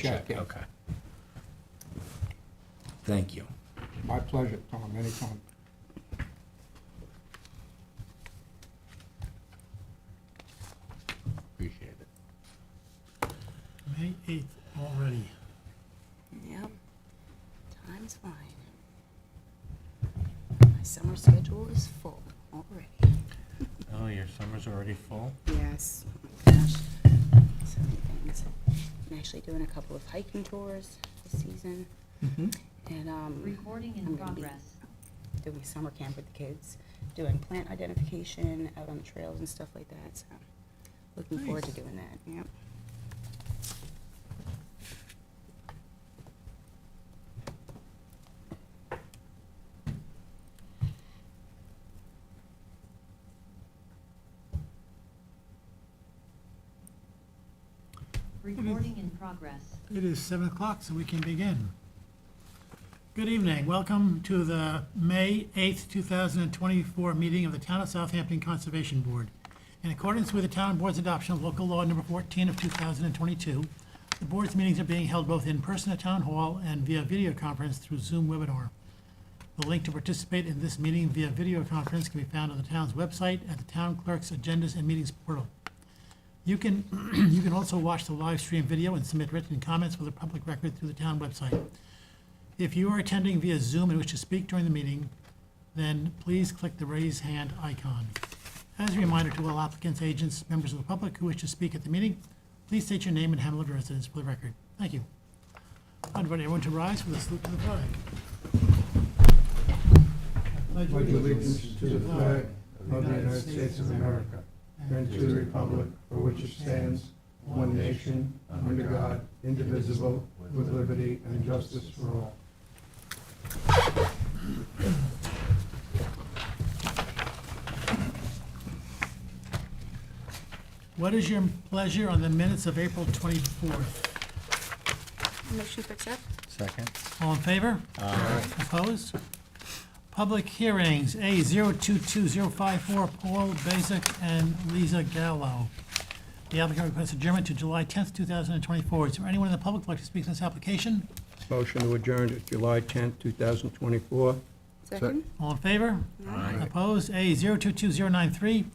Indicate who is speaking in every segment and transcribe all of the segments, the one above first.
Speaker 1: check,
Speaker 2: yeah.
Speaker 1: okay. Thank you.
Speaker 2: My pleasure, Tom, anytime.
Speaker 1: Appreciate it.
Speaker 3: May 8th already.
Speaker 4: Yep. Time's flying. My summer schedule is full already.
Speaker 5: Oh, your summer's already full?
Speaker 4: Yes. Oh my gosh. So many things. I'm actually doing a couple of hiking tours this season.
Speaker 1: Mm-hmm.
Speaker 4: And
Speaker 6: Recording in
Speaker 4: I'm gonna be
Speaker 6: progress.
Speaker 4: doing summer camp with the kids, doing plant identification out on the trails and stuff like that. So looking forward to doing that. Yep.
Speaker 6: Recording in progress.
Speaker 3: It is 7 o'clock, so we can begin. Good evening. Welcome to the May 8th, 2024 meeting of the Town of Southampton Conservation Board. In accordance with the Town Board's adoption of Local Law Number 14 of 2022, the Board's meetings are being held both in person at Town Hall and via video conference through Zoom webinar. The link to participate in this meeting via video conference can be found on the town's website at the Town Clerk's Agendas and Meetings portal. You can also watch the live stream video and submit written comments for the public record through the town website. If you are attending via Zoom and wish to speak during the meeting, then please click the raise hand icon. As a reminder to all applicants, agents, members of the public who wish to speak at the meeting, please state your name and hamlet of residence for the record. Thank you. I invite everyone to rise for the salute to the flag.
Speaker 2: Pledge allegiance to the flag of the United States of America and to the republic for which it stands, one nation, under God, indivisible, with liberty and justice for all.
Speaker 3: What is your pleasure on the minutes of April 24th?
Speaker 4: Motion to accept?
Speaker 5: Second?
Speaker 3: All in favor? Opposed? Public hearings, A 022054, Paul Basic and Lisa Gallo. The applicant requests adjournment to July 10th, 2024. Is there anyone in the public who'd like to speak to this application?
Speaker 2: Motion to adjourn to July 10th, 2024.
Speaker 4: Second?
Speaker 3: All in favor?
Speaker 5: Aye.
Speaker 3: Opposed? A 022093,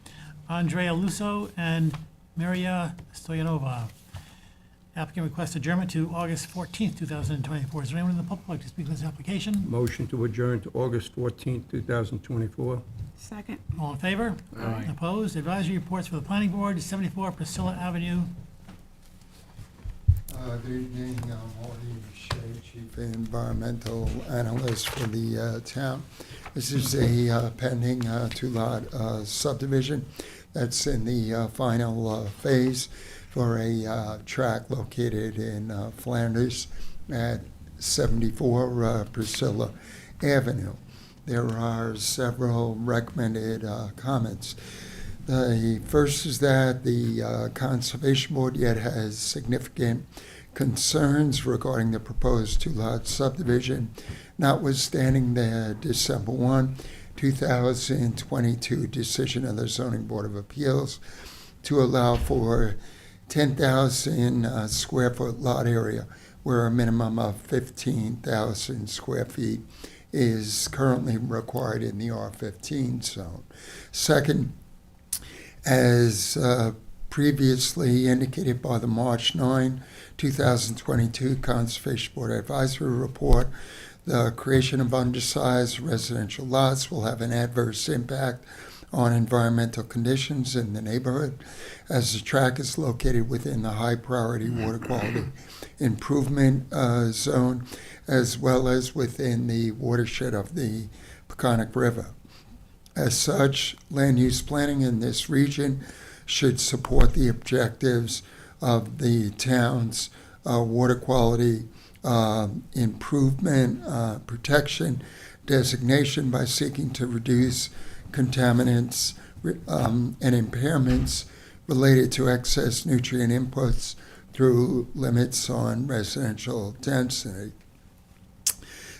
Speaker 3: Andrea Lusso and Maria Stoyanova. Applicant requests adjournment to August 14th, 2024. Is there anyone in the public who'd like to speak to this application?
Speaker 2: Motion to adjourn to August 14th, 2024.
Speaker 4: Second.
Speaker 3: All in favor?
Speaker 5: Aye.
Speaker 3: Opposed? Advisory reports for the planning board, 74 Priscilla Avenue.
Speaker 7: Good evening, I'm Marty Shea, Chief Environmental Analyst for the town. This is a pending two-lot subdivision that's in the final phase for a tract located in Flanders at 74 Priscilla Avenue. There are several recommended comments. The first is that the Conservation Board yet has significant concerns regarding the proposed two-lot subdivision, notwithstanding the December 1, 2022 decision of the Zoning Board of Appeals to allow for 10,000 square foot lot area where a minimum of 15,000 square feet is currently required in the R15 zone. Second, as previously indicated by the March 9, 2022 Conservation Board Advisory Report, the creation of undersized residential lots will have an adverse impact on environmental conditions in the neighborhood, as the tract is located within the high priority water quality improvement zone, as well as within the watershed of the Peconic River. As such, land use planning in this region should support the objectives of the town's water quality improvement protection designation by seeking to reduce contaminants and impairments related to excess nutrient inputs through limits on residential density.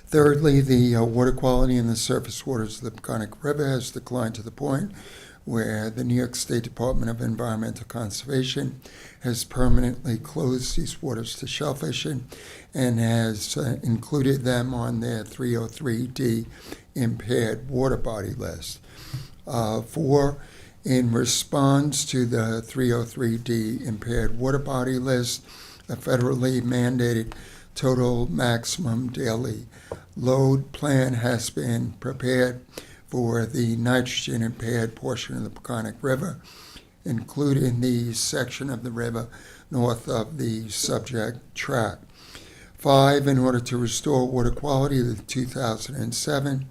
Speaker 7: Thirdly, the water quality in the surface waters of the Peconic River has declined to the point where the New York State Department of Environmental Conservation has permanently closed these waters to shellfishing and has included them on their 303D impaired water body list. 4, in response to the 303D impaired water body list, a federally mandated total maximum daily load plan has been prepared for the nitrogen impaired portion of the Peconic River, including the section of the river north of the subject tract. 5, in order to restore water quality, the 2007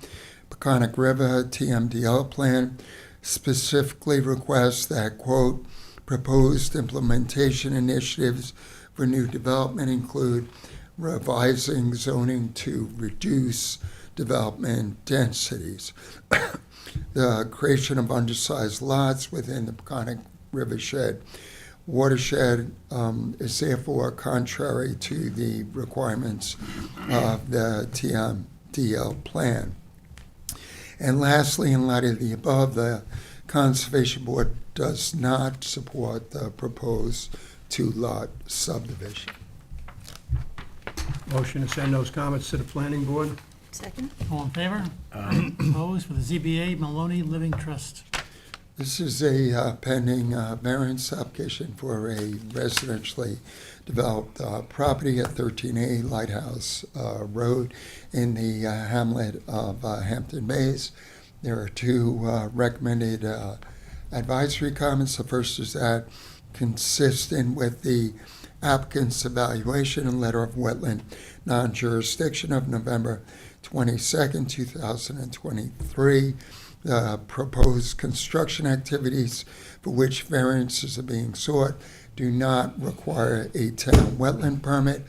Speaker 7: Peconic River TMDL plan specifically requests that, quote, proposed implementation initiatives for new development include revising zoning to reduce development densities, the creation of undersized lots within the Peconic Rivershed watershed is therefore contrary to the requirements of the TMDL plan. And lastly, in light of the above, the Conservation Board does not support the proposed two-lot subdivision.
Speaker 2: Motion to send those comments to the planning board.
Speaker 4: Second?
Speaker 3: All in favor? Opposed? For the ZBA, Maloney Living Trust.
Speaker 7: This is a pending variance application for a residentially developed property at 13A Lighthouse Road in the hamlet of Hampton Bays. There are 2 recommended advisory comments. The first is that, consistent with the applicant's evaluation and letter of wetland non-jurisdiction of November 22nd, 2023, the proposed construction activities for which variances are being sought do not require a town wetland permit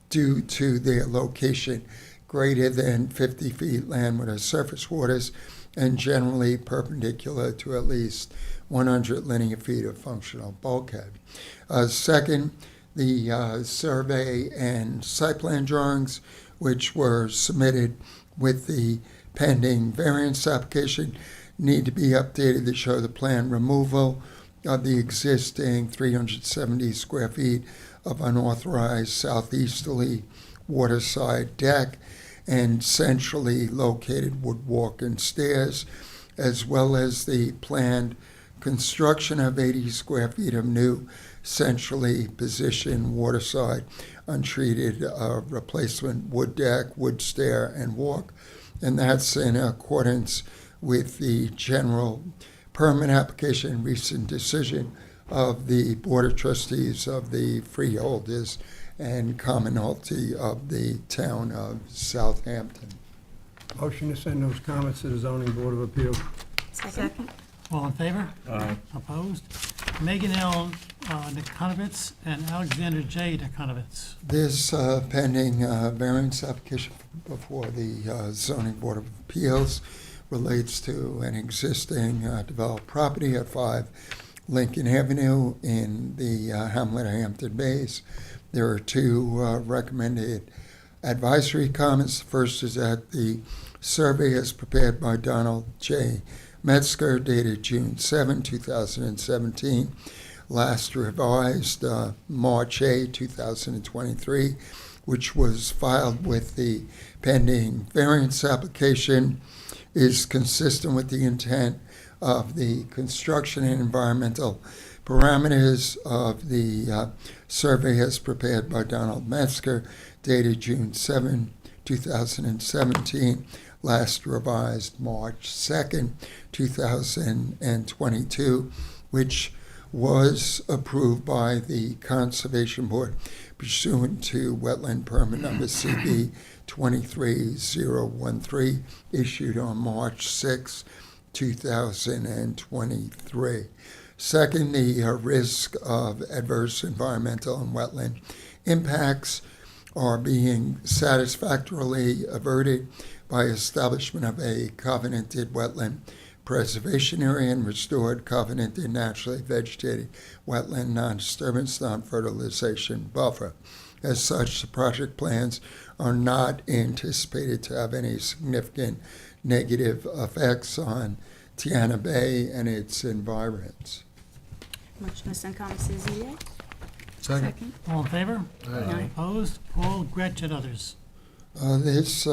Speaker 7: due to their location greater than 50 feet landward of surface waters and generally perpendicular to at least 100 linear feet of functional bulkhead. Second, the survey and site plan drawings, which were submitted with the pending variance application, need to be updated to show the planned removal of the existing 370 square feet of unauthorized southeasterly waterside deck and centrally located woodwalk and stairs, as well as the planned construction of 80 square feet of new centrally positioned waterside untreated replacement wood deck, wood stair, and walk. And that's in accordance with the general permit application recent decision of the Board of Trustees of the Freeholders and Commonalty of the Town of Southampton.
Speaker 2: Motion to send those comments to the zoning board of appeals.
Speaker 4: Second?
Speaker 3: All in favor?
Speaker 5: Aye.
Speaker 3: Opposed? Megan L. Nikonovitz and Alexander J. Nikonovitz.
Speaker 7: This pending variance application before the Zoning Board of Appeals relates to an existing developed property at 5 Lincoln Avenue in the hamlet of Hampton Bays. There are 2 recommended advisory comments. The first is that the survey is prepared by Donald J. Metzger, dated June 7, 2017, last revised March 8, 2023, which was filed with the pending variance application, is consistent with the intent of the construction and environmental parameters of the survey as prepared by Donald Metzger, dated June 7, 2017, last revised March 2nd, 2022, which was approved by the Conservation Board pursuant to wetland permit number CB 23013, issued on March 6, 2023. Second, the risk of adverse environmental and wetland impacts are being satisfactorily averted by establishment of a covenanted wetland preservation area and restored covenanted naturally vegetated wetland non-disturbance, non-fertilization buffer. As such, the project plans are not anticipated to have any significant negative effects on Tiana Bay and its environs.
Speaker 4: Motion to send comments to the ZBA?
Speaker 2: Second.
Speaker 3: All in favor?
Speaker 4: Aye.
Speaker 3: Opposed? Paul, Gretchen, others.
Speaker 7: This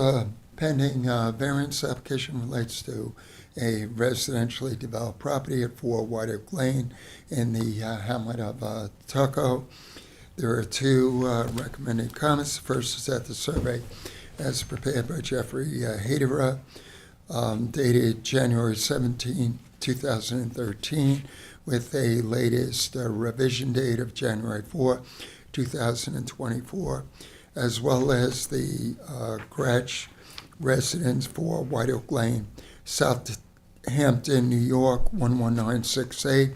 Speaker 7: pending variance application relates to a residentially developed property at 4 White Oak Lane in the hamlet of Tuckahoe. There are two recommended comments. The first is that the survey, as prepared by Jeffrey Hadera, dated January 17, 2013, with a latest revision date of January 4, 2024, as well as the Gretsch residence for White Oak Lane, Southampton, New York, 11968,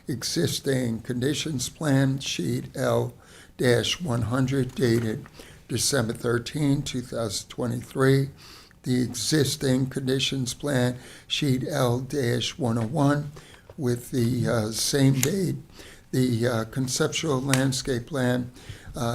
Speaker 7: existing conditions plan, sheet L-100, dated December 13, 2023. The existing conditions plan, sheet L-101, with the same date. The conceptual landscape plan,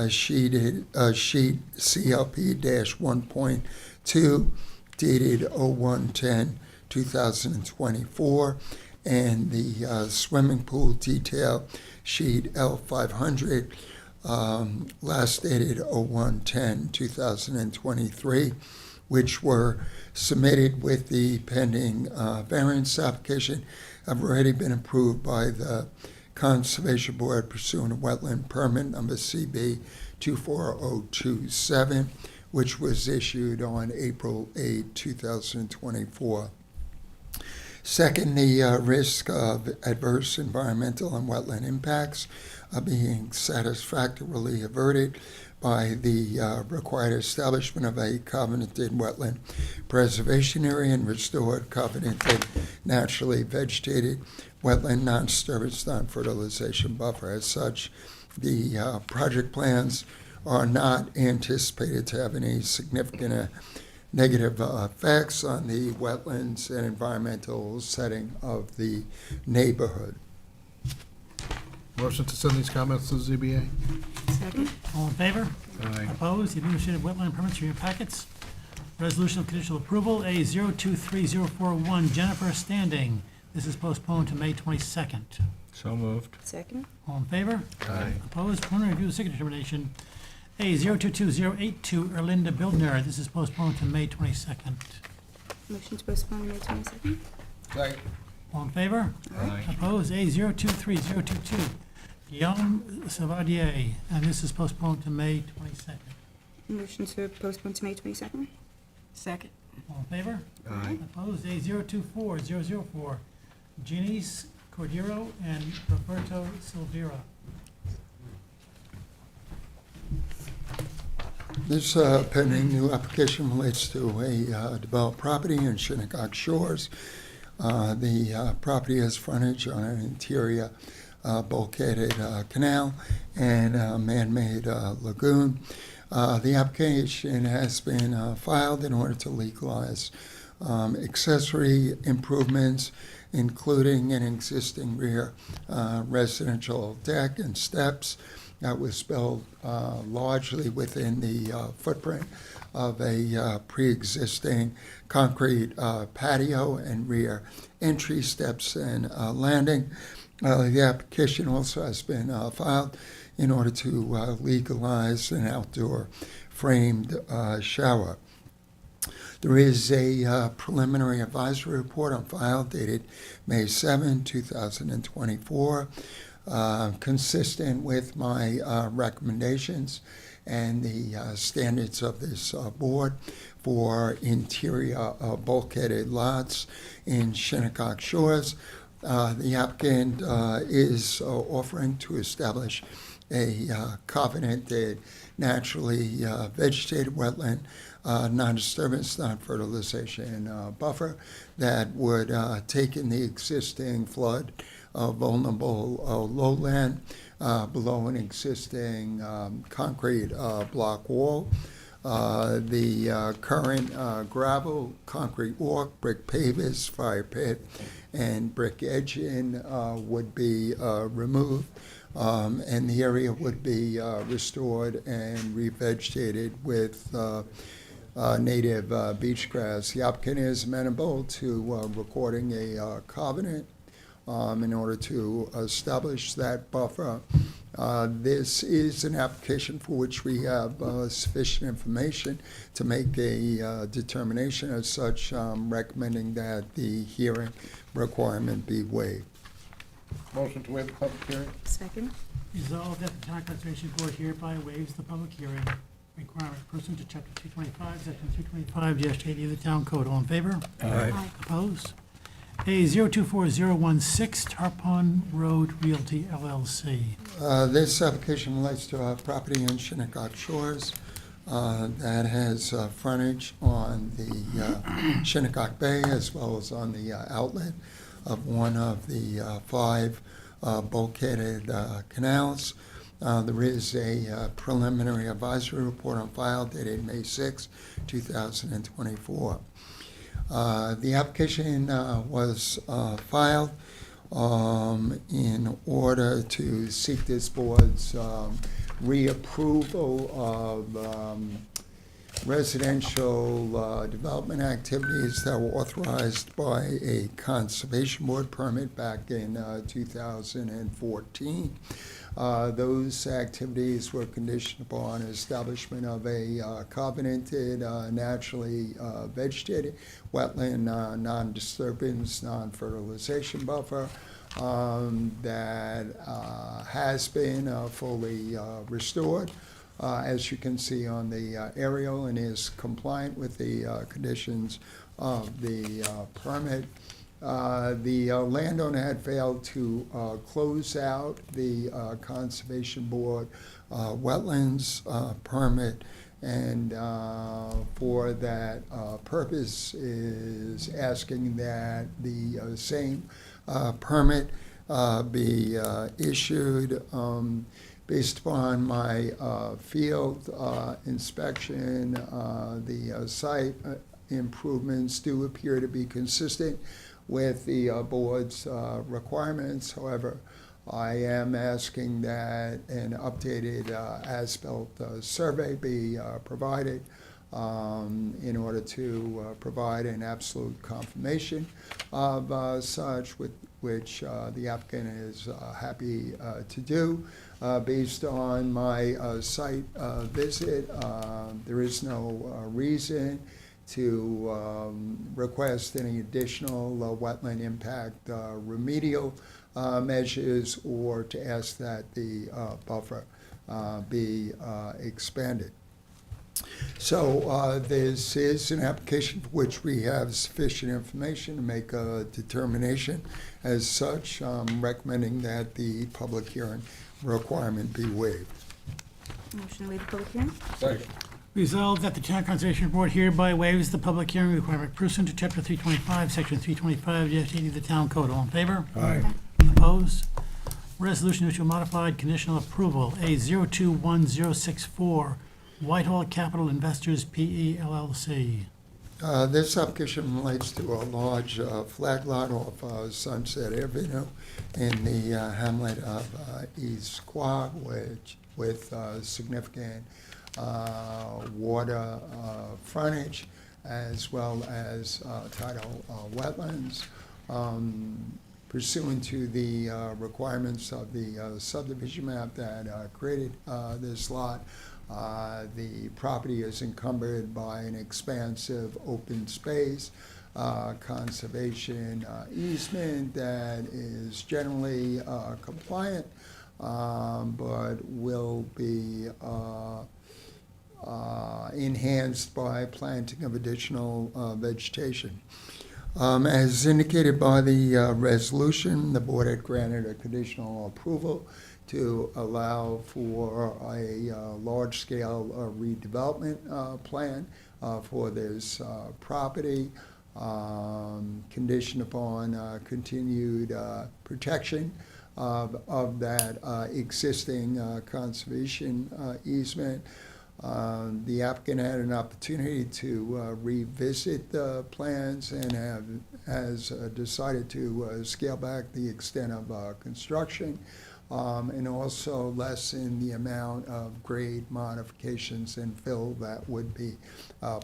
Speaker 7: sheet CLP-1.2, dated 01/10/2024, and the swimming pool detail, sheet L-500, last dated 01/10/2023, which were submitted with the pending variance application, have already been approved by the Conservation Board pursuant to wetland permit number CB 24027, which was issued on April 8, 2024. Second, the risk of adverse environmental and wetland impacts are being satisfactorily averted by the required establishment of a covenanted wetland preservation area and restored covenanted naturally vegetated wetland non-disturbance, non-fertilization buffer. As such, the project plans are not anticipated to have any significant negative effects on the wetlands and environmental setting of the neighborhood.
Speaker 2: Motion to send these comments to the ZBA?
Speaker 4: Second.
Speaker 3: All in favor?
Speaker 2: Aye.
Speaker 3: Opposed? The administrative wetland permits are in your packets. Resolution of conditional approval, A 023041, Jennifer Standing. This is postponed to May 22nd.
Speaker 5: So moved.
Speaker 4: Second.
Speaker 3: All in favor?
Speaker 2: Aye.
Speaker 3: Opposed? Preliminary review of signature determination, A 022082, Erlinda Bildner. This is postponed to May 22nd.
Speaker 4: Motion to postpone to May 22nd?
Speaker 3: All in favor?
Speaker 5: Aye.
Speaker 3: Opposed? A 023022, Guillaume Savadier, and this is postponed to May 22nd.
Speaker 4: Motion to postpone to May 22nd? Second.
Speaker 3: All in favor?
Speaker 2: Aye.
Speaker 3: Opposed? A 024004, Janice Cordero and Roberto Silveira.
Speaker 7: This pending new application relates to a developed property in Shinnecock Shores. The property has frontage on an interior bulkheaded canal and a man-made lagoon. The application has been filed in order to legalize accessory improvements, including an existing rear residential deck and steps that was built largely within the footprint of a pre-existing concrete patio and rear entry steps and landing. The application also has been filed in order to legalize an outdoor framed shower. There is a preliminary advisory report on file dated May 7, 2024, consistent with my recommendations and the standards of this board for interior bulkheaded lots in Shinnecock Shores. The applicant is offering to establish a covenanted, naturally vegetated wetland, non-disturbance, non-fertilization buffer that would take in the existing flood vulnerable lowland below an existing concrete block wall. The current gravel, concrete walk, brick pavers, fire pit, and brick edging would be removed, and the area would be restored and revegetated with native beach grass. The applicant is amenable to recording a covenant in order to establish that buffer. This is an application for which we have sufficient information to make a determination. As such, recommending that the hearing requirement be waived.
Speaker 2: Motion to waive the public hearing?
Speaker 4: Second?
Speaker 3: Resolved that the Town Conservation Board hereby waives the public hearing requirement pursuant to Chapter 225, Section 325-80 of the Town Code. All in favor?
Speaker 4: Aye.
Speaker 3: Opposed? A 024016 Tarpon Road Realty LLC.
Speaker 7: This application relates to a property in Shinnecock Shores that has frontage on the Shinnecock Bay as well as on the outlet of one of the 5 bulkheaded canals. There is a preliminary advisory report on file dated May 6, 2024. The application was filed in order to seek this board's reapproval of residential development activities that were authorized by a conservation board permit back in 2014. Those activities were conditioned upon establishment of a covenanted, naturally vegetated wetland, non-disturbance, non-fertilization buffer that has been fully restored, as you can see on the aerial, and is compliant with the conditions of the permit. The landowner had failed to close out the Conservation Board wetlands permit, and for that purpose is asking that the same permit be issued. Based upon my field inspection, the site improvements do appear to be consistent with the board's requirements. However, I am asking that an updated as-built survey be provided in order to provide an absolute confirmation of such, with which the applicant is happy to do. Based on my site visit, there is no reason to request any additional wetland impact remedial measures, or to ask that the buffer be expanded. So this is an application for which we have sufficient information to make a determination. As such, I'm recommending that the public hearing requirement be waived.
Speaker 4: Motion to waive the public hearing?
Speaker 2: Second.
Speaker 3: Resolved that the Town Conservation Board hereby waives the public hearing requirement pursuant to Chapter 325, Section 325-80 of the Town Code. All in favor?
Speaker 2: Aye.
Speaker 3: Opposed? Resolution to modified conditional approval, A 021064, Whitehall Capital Investors PE LLC.
Speaker 7: This application relates to a large flag lot off Sunset Avenue in the hamlet of East Quogue, which with significant water frontage as well as tidal wetlands. Pursuant to the requirements of the subdivision map that created this lot, the property is encumbered by an expansive open space conservation easement that is generally compliant, but will be enhanced by planting of additional vegetation. As indicated by the resolution, the board had granted a conditional approval to allow for a large-scale redevelopment plan for this property, conditioned upon continued protection of that existing conservation easement. The applicant had an opportunity to revisit the plans and has decided to scale back the extent of construction and also lessen the amount of grade modifications and fill that would be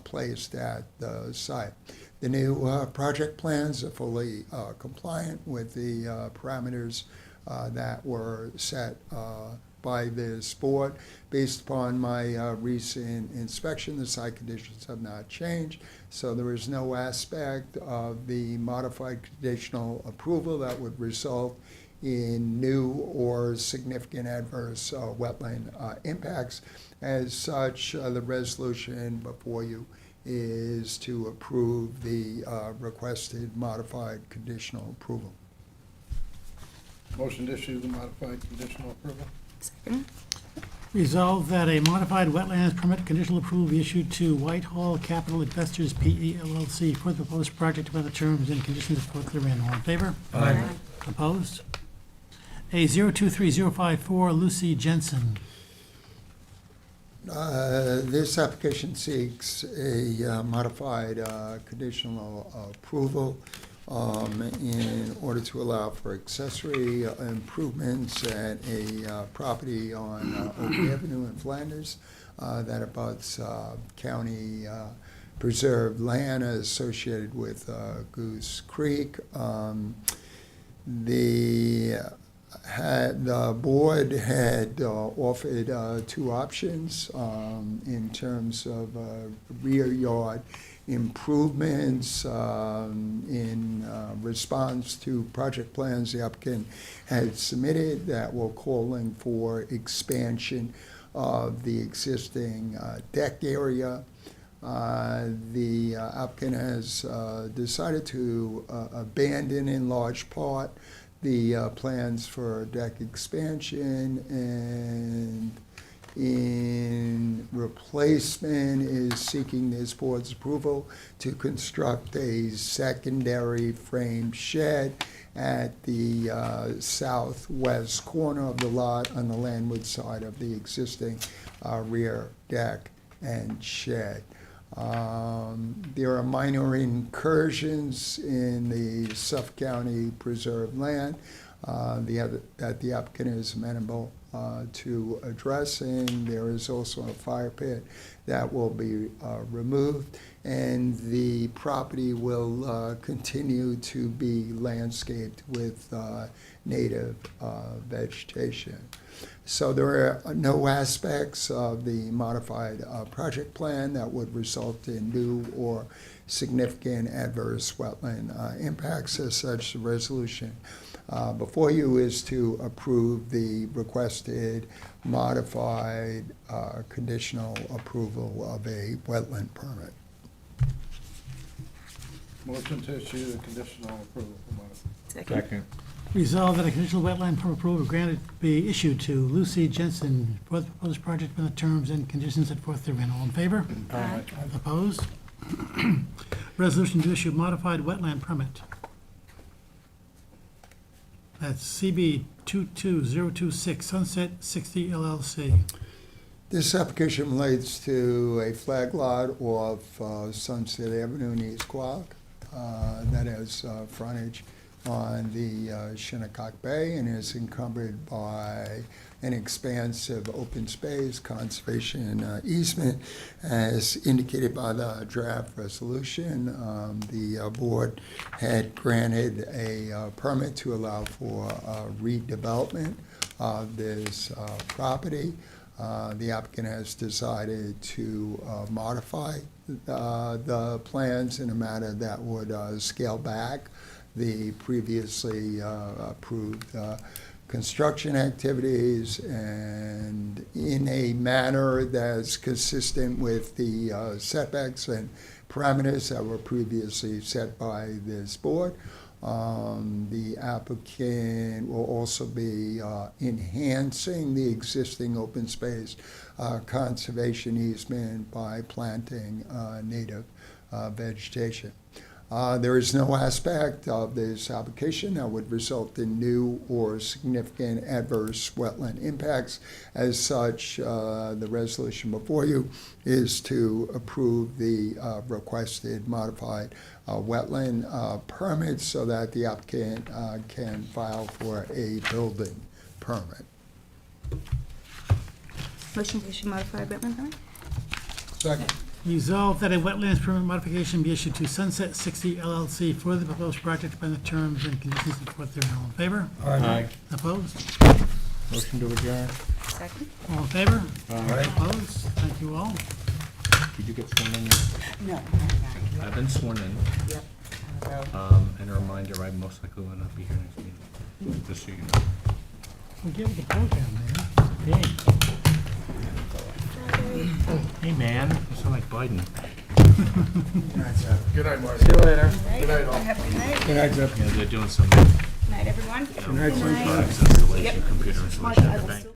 Speaker 7: placed at the site. The new project plans are fully compliant with the parameters that were set by this board. Based upon my recent inspection, the site conditions have not changed, so there is no aspect of the modified conditional approval that would result in new or significant adverse wetland impacts. As such, the resolution before you is to approve the requested modified conditional approval.
Speaker 2: Motion to issue the modified conditional approval.
Speaker 4: Second.
Speaker 3: Resolved that a modified wetlands permit conditional approval be issued to Whitehall Capital Investors P.E. LLC for the proposed project by the terms and conditions set forth therein. All in favor?
Speaker 1: Aye.
Speaker 3: Opposed? A 023054, Lucy Jensen.
Speaker 7: This application seeks a modified conditional approval in order to allow for accessory improvements at a property on Oak Avenue in Flanders that abuts county preserved land associated with Goose Creek. The board had offered two options in terms of rear yard improvements. In response to project plans the applicant had submitted that were calling for expansion of the existing deck area. The applicant has decided to abandon in large part the plans for deck expansion, and in replacement is seeking this board's approval to construct a secondary frame shed at the southwest corner of the lot on the landward side of the existing rear deck and shed. There are minor incursions in the Suffolk County preserved land that the applicant is amenable to addressing. There is also a fire pit that will be removed, and the property will continue to be landscaped with native vegetation. So there are no aspects of the modified project plan that would result in new or significant adverse wetland impacts. As such, the resolution before you is to approve the requested modified conditional approval of a wetland permit.
Speaker 2: Motion to issue the conditional approval for modified.
Speaker 4: Second.
Speaker 3: Resolved that a conditional wetland permit approval granted be issued to Lucy Jensen for the proposed project with the terms and conditions set forth therein. All in favor?
Speaker 4: Aye.
Speaker 3: Opposed? Resolution to issue modified wetland permit. That's CB 22026 Sunset 60 LLC.
Speaker 7: This application relates to a flag lot off Sunset Avenue in East Quogue that has frontage on the Shinnecock Bay and is encumbered by an expansive open space conservation easement. As indicated by the draft resolution, the board had granted a permit to allow for redevelopment of this property. The applicant has decided to modify the plans in a manner that would scale back the previously approved construction activities, and in a manner that's consistent with the setbacks and parameters that were previously set by this board. The applicant will also be enhancing the existing open space conservation easement by planting native vegetation. There is no aspect of this application that would result in new or significant adverse wetland impacts. As such, the resolution before you is to approve the requested modified wetland permit so that the applicant can file for a building permit.
Speaker 4: Motion to issue modified wetland permit?
Speaker 2: Second.
Speaker 3: Resolved that a wetlands permit modification be issued to Sunset 60 LLC for the proposed project by the terms and conditions set forth therein. All in favor?
Speaker 5: Aye.
Speaker 3: Opposed?
Speaker 5: Motion to adjourn.
Speaker 4: Second?
Speaker 3: All in favor?
Speaker 5: Aye.
Speaker 3: Opposed? Thank you all.
Speaker 5: Did you get sworn in yet?
Speaker 4: No.
Speaker 5: I've been sworn in.
Speaker 4: Yep.
Speaker 5: And a reminder, I most likely will not be here next meeting, just so you know.
Speaker 3: We get with the program, man. Dang.
Speaker 5: Hey, man, you sound like Biden.
Speaker 2: Good night, Marty. See you later. Good night, all.
Speaker 4: Have a good night.
Speaker 2: Good night, Jeff.
Speaker 5: Yeah, they're doing some
Speaker 4: Night, everyone.
Speaker 2: Good night, Sunshine.
Speaker 5: installation, computer installation at the bank.